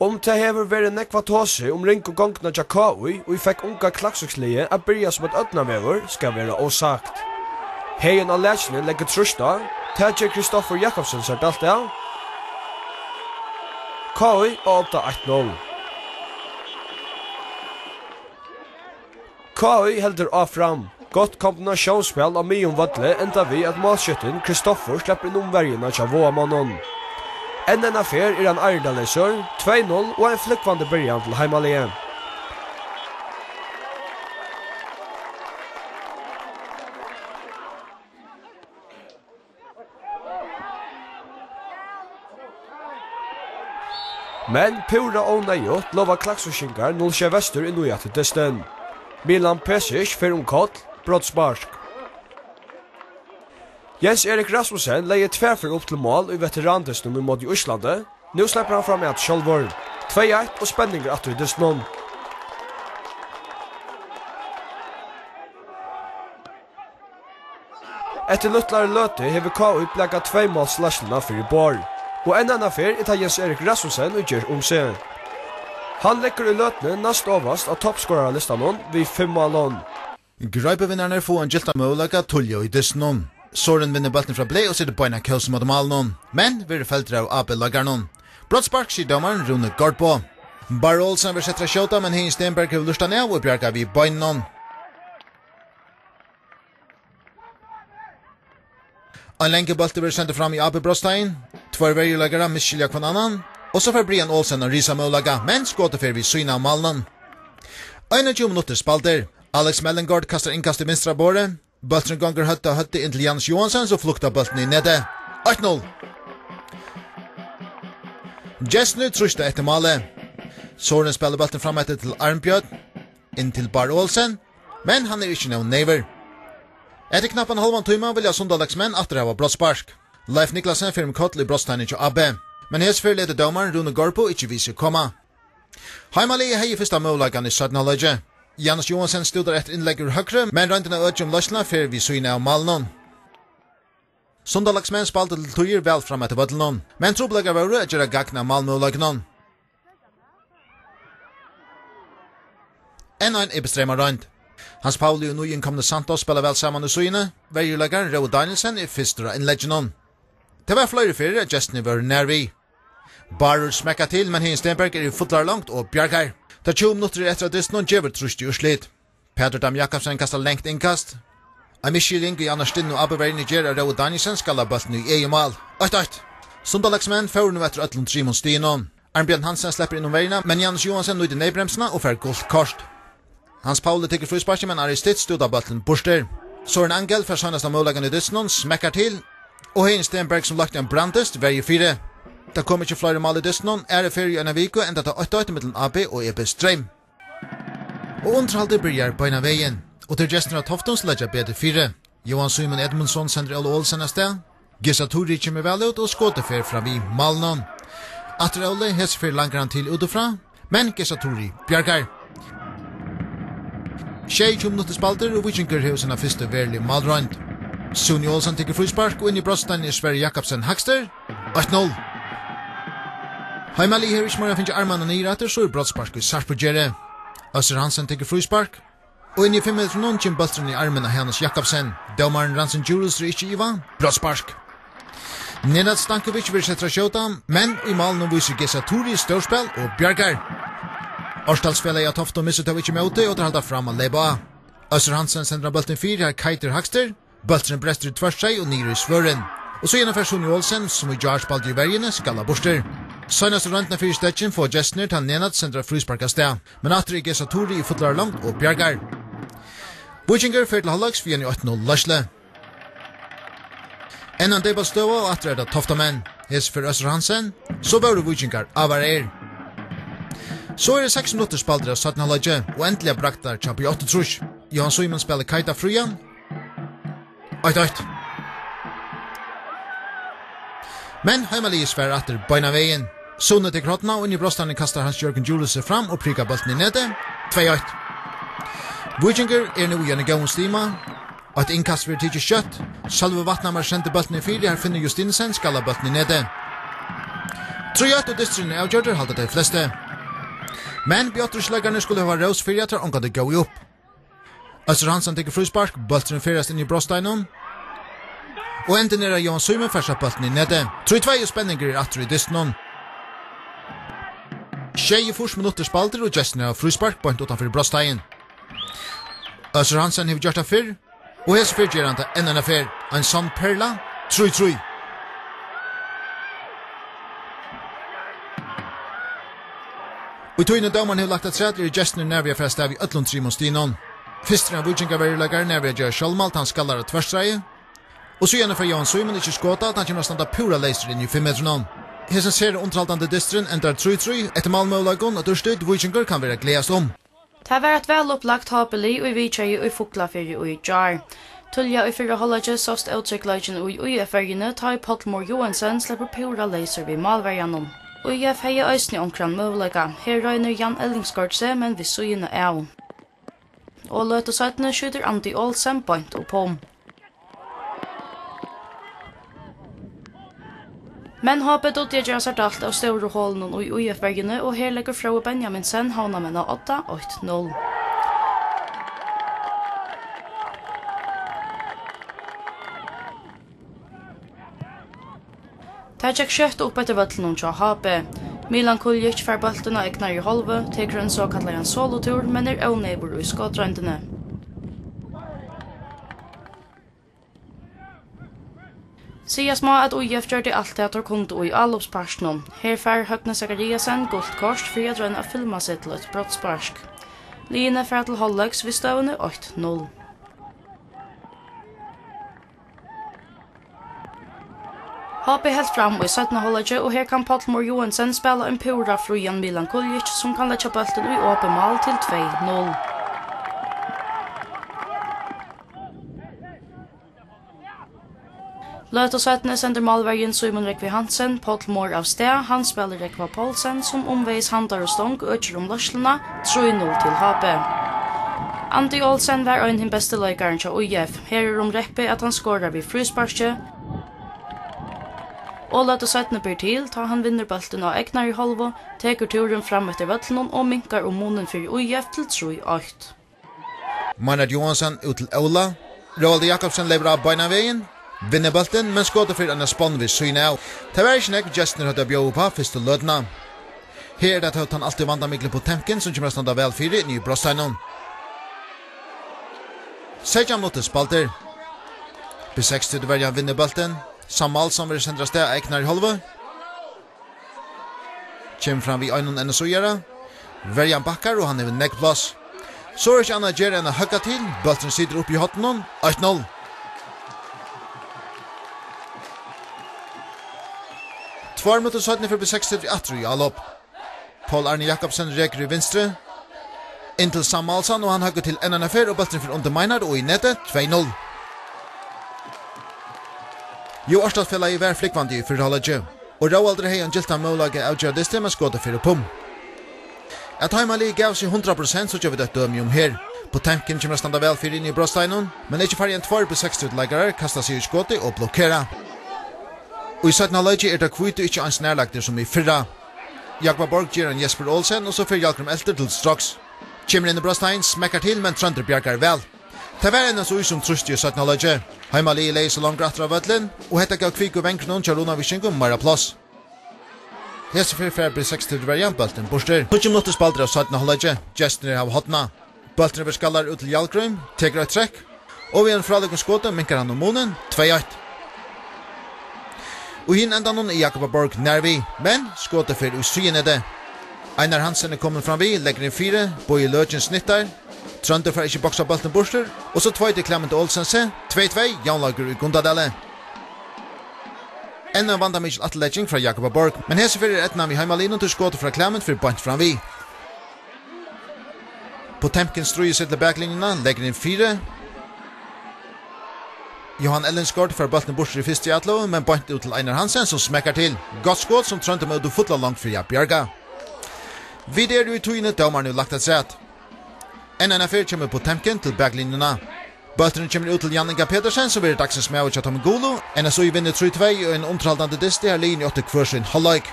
Det hever vært nekva tåse ring og gongna Jakaui, og vi fikk unga klaksøkslige at byrja som et ødnavever skal være åsagt. Heien av læsene legger trusta, Tadje Kristoffer Jakobsen ser dalt av. Kaui og 8-1-0. Kaui heldur av fram. Gott kombinasjonsspel av Mion Vadle enda vi at målskytten Kristoffer slipper inn omvergene til Våamannen. En affær han Ardaleser, 2-0 og en flikkvande byrjan til heimalige. Men pura og nøyot lova klaksoskingar 0-7 Vester inn i etter desten. Milan Pesic fyrir kott, brottsbarsk. Jens Erik Rasmussen leier tverfer opp til mål i veterandesten mot i Øslandet. Nå slipper han fram et Kjolvor. 2-1 og spenninger atter i desten. Etter luttlare løte hever KU blekka 2 målslasjene for i bor. Og en annen affær Jens Erik Rasmussen utgjør seg. Han lekker i løtene nast overast av toppskorerlistan vid 5 mål. Grøypevinnerne får en gilta målaga Tullio i desten. Soren vinner balten fra Blei og sitter på en av kjøs mot malen. Men vi feltre av AP-lagaren. Brottspark sier dommeren Rune Gardbo. Bar Olsen vil sette kjøta, men Hein Stenberg vil lusta ned og bjerga vid bøynen. En lenge balte vil sende fram i AP-brotstein. 2 vergelagere miskylja kvann annan. Og så får Brian Olsen og Risa målaga, men skåter for vi syna av malen. 21 minutter spalter. Alex Mellengård kastar inkast i vinstra båret. Bulten gonger høtte inn til Jans Johansen, så flukta bulten i nede. 8-0. Jessnu trusta etter malet. Soren spiller bulten fram etter til Arnbjørn, inn til Bar Olsen, men han ikke noen never. Etter knapp en halvan tøyma vil jeg Sundalagsmenn atter av brottspark. Leif Niklasen fyrir med kottel i brottstegnet til AB, men hesfyr leder dommeren Rune Gorpo ikke viser komma. Heimalige hei fyrsta målagan i 17-halvøyge. Janus Johansen stodar etter innlegger høyre, men røyndene ødje løsna fyrir vi syne av malen. Sundalagsmenn spalte til tøyer vel fram etter vødlen, men troblegger var å gjøre gagna malmålagen. En bestrema røynd. Hans Pauli og nyinnkomne Santos spiller vel sammen i syne, verjulegger Rau Danielsen i fyrsta innleggen. Det var flere fyrir at gestene var nærvi. Barur smekka til, men Hein Stenberg i fotlar langt og bjergar. Det 20 minutter etter at Disnon gjever trustig urslit. Peter Dam Jakobsen kastar lengt innkast. Amishi i Anna Stinn og Abbeverin i Gera Rau Danielsen skal ha bulten i egemal. 8-8. Sundalagsmenn får nu etter 11-3 mot Stinon. Arnbjørn Hansen slipper innom verina, men Janus Johansen nøyde nedbremsene og får gult kort. Hans Pauli tykker frusparki, men Aristitt stod av bulten borster. Soren Angel får sønnast av målagan i Disnon, smekkar til, og Hein Stenberg som lagt en brandest verger 4. Det kom ikke flere mal i Disnon, ferie en av viku, enda til 8-8 mellom AB og EP Streim. Og underhaldet byrjar på en av veien, og til gestene av Toftons ledger bedre 4. Johan Simon Edmundsson sender Ole Olsen av sted. Gissa Tori kommer vel ut og skåter fer fra vi Malnon. Atter Ole hesser fer langran til utifra, men Gissa Tori bjergar. 20 minutter spalter og Vikinger hever sina første verlig malrøynd. Sunni Olsen tykker fryspark og inn i brotstein i Sverre Jakobsen Hakster. 8-0. Heimali her ikke må finne armene nyretter, så brottspark i Sarpsborg. Øsser Hansen tykker fryspark. Og inn i 5 meter noen kjem bulten i armen av Hannes Jakobsen. Dommaren Ransen Jules er ikke Iva. Brottspark. Nenad Stankovic vil sette kjøta, men i malen viser Gessa Tori størspill og bjergar. Årstalsfellet av Tofto misset av ikke møte, og det halda fram av Leiba. Øsser Hansen sender bulten 4 her Keiter Hakster. Bulten brester ut først seg og nyrer i svøren. Og så gjennomfører Sunni Olsen, som i jar spalte i vergene, skalla borster. Søgnaste røntene fyrir stetjen får Gessner til Nenad sendra fryspark av sted, men atter i Gessa Tori i fotlar langt og bjergar. Vikinger fyrir til halvdags for igjen i 8-0 Lasle. Enn Deiba Støva og atter det Toftamenn. Hes for Øsser Hansen, så var det Vikinger av Så det 6 minutter spalter av 17 halvdags, og endelig braktar Champi 8 trus. Johan Simon spiller Keita Frujan. 8-8. Men Heimali svær atter beina veien. Sunne til krottene, og inn i brostene kastar Hans-Jørgen Jules fram og prikar bulten i nede. 2-8. Vikinger nå igjen i gåen stima. Og et innkast vil tidsi kjøtt. Salve Vatnamar sendte bulten i 4, her finner Justinsen skalla bulten i nede. 3-8 og distrin avgjørder halda de fleste. Men Bjørtrusleggerne skulle ha rås fyrir at det gå opp. Øster Hansen tekker fruspark, bultren fyrast inn i brosteinon. Og enden Johan Symen færsat bulten i nede. 3-2 spenninger atter i distrinon. 24 minutter spalter og gestene av fruspark bort utanfor brosteien. Øster Hansen har gjort det fyrr, og hese fyrr gjør han til enden av fyrr. En sånn perla, 3-3. Og i togene damen har lagt et sett i gestene nærvia fra stav i Øtlund 3 mot Stinon. Fyrsten av Vujinga verilagar nærvia gjør Kjallmalt, han skallar av tverstreie. Og så gjerne fra Johan Symen ikke skåta at han kommer standa pura leiser inn i 5 meter. Hesen ser underhaltande distren endar 3-3 etter Malmö-lagon og dørstid Vujingar kan være gledes om. Det var et velopplagt hapeli og vi tjei og Fuglafyrir og i Jar. Tulja og fyrre holdage sost uttrykkleggen og i UF-vergene tar Pottelmore Johansen slipper pura leiser ved malvergjennom. UF heier øysni omkran møvlega. Her røyner Jan Ellingsgaard seg, men vi sugene av. Og løt og søttene skyter Andy Olsen point og pom. Men hoppet ut gjør seg dalt av store hålen og i UF-vergene, og her legger Frau Benjaminsen havna med 8-8-0. Det gikk kjøtt opp etter vøtlen til HP. Milan Kuljic fer bulten av egnar i halve, teker en såkallar en solotur, men oneighbor i skåtrøndene. Sias må at UF gjør det alt etter kunde i allopsparsen. Her fer Høgne Zakariasen guldkort for å drønne å filma seg til et brottsparsk. Line fer til Hollegs ved støvende 8-0. HP helt fram i 17. hållet, og her kan Pottelmore Johansen spela en pura frujan Milan Kuljic som kan letja bulten i åpen mål til 2-0. Løt og 17 sender malvergen Simon Rekvi Hansen, Pottelmore av sted, han spiller Rekva Paulsen som omveis handar og stong og øker løslene, 3-0 til HP. Andy Olsen var en beste løykaren til UF, her Rekvi at han skårer ved frusparskje, og løt og 17 blir til, ta han vinner bulten av egnar i halvo, teker turen fram etter vøtlen og minkar munen for UF til 3-8. Maynard Johansson ut til Ola, Roald Jakobsen lever av beina veien, vinner bulten, men skåter for en spann ved syne av. Det var ikke nek gestene hadde bjøy på første lødene. Her er det at han alltid vandrer mikkel på temken, som kommer standa vel 4 i brosteinon. 16 minutter spalter. På 60 det var han vinner bulten. Sammal som vil sendra sted egnar i halve. Kjem fram vid øynen enn så gjøre. Verjan bakkar og han er ved neggplass. Så er ikke anna gjer enn a høgga til. Bulten sitter opp i hotten 8-0. Tvær minutter 17 for B60 i allop. Paul Arne Jakobsen reker i vinstre. Inntil Sammalsan og han høgger til enn affær og bulten for under Maynard og i nettet 2-0. Jo Årstadsfella i hver flikkvandi i fyrhallet, og Roaldre hei en giltan målage avgjør diste med skåda fyrir pum. At Heimali gav seg 100% så gjør vi det dømi her. På tanken kommer standa vel fyrir inn i brosteinon, men ikke fari en 2 på 60 utleggare kastar seg i skåti og blokkera. Og i 17 halvleik er det kvitt og ikke ans nærlagter som i fyrra. Jakba Borg gir en Jesper Olsen, og så fyrir Jalkrum Elter til straks. Kjemmer inn i brostein, smekkar til, men Trønder bjergar vel. Det var en så som trust i 17 halvleik. Heimali leie så langt rattra av vøtlen, og hetta gav kvik og venkron til Rona Vischingum mara plass. Hese fyrir færber 60 til variant bulten borster. 20 minutter spalter av 17 halvleik, gestner av hotna. Bulten over skallar ut til Jalkrum, teker et trekk, og ved en fralegg skåte minkar han munen 2-8. Og hinn enda noen i Jakob Borg nærvi, men skåte fyrir usrien er det. Einar Hansen er kommet fram vi, legger inn 4, Boje Lødjen snittar, Trønder får ikke boksa bulten borster, og så 2 til Clement Olsense, 2-2, Janlager i Gundadelle. Enda vanda Michel Atlegging fra Jakob Borg, men hese fyrir etna vi heimalinen til skåte fra Clement for bant fram vi. På Temken struer seg til baklinjena, legger inn 4. Johan Ellensgaard får bulten borster i fyrste i atlo, men bant ut til Einar Hansen som smekkar til. Godt skåt som Trønder med å fotla langt for Bjarga. Vi der i togene, dommerne har lagt et sett. En affær kommer på Temken til baklinjena. Bulten kommer ut til Janninga Petersen, som vil dagsens med av Tom Golo. En så i vinner 3-2 og en omtraldande diste her linje 8 kvørsin halvleik.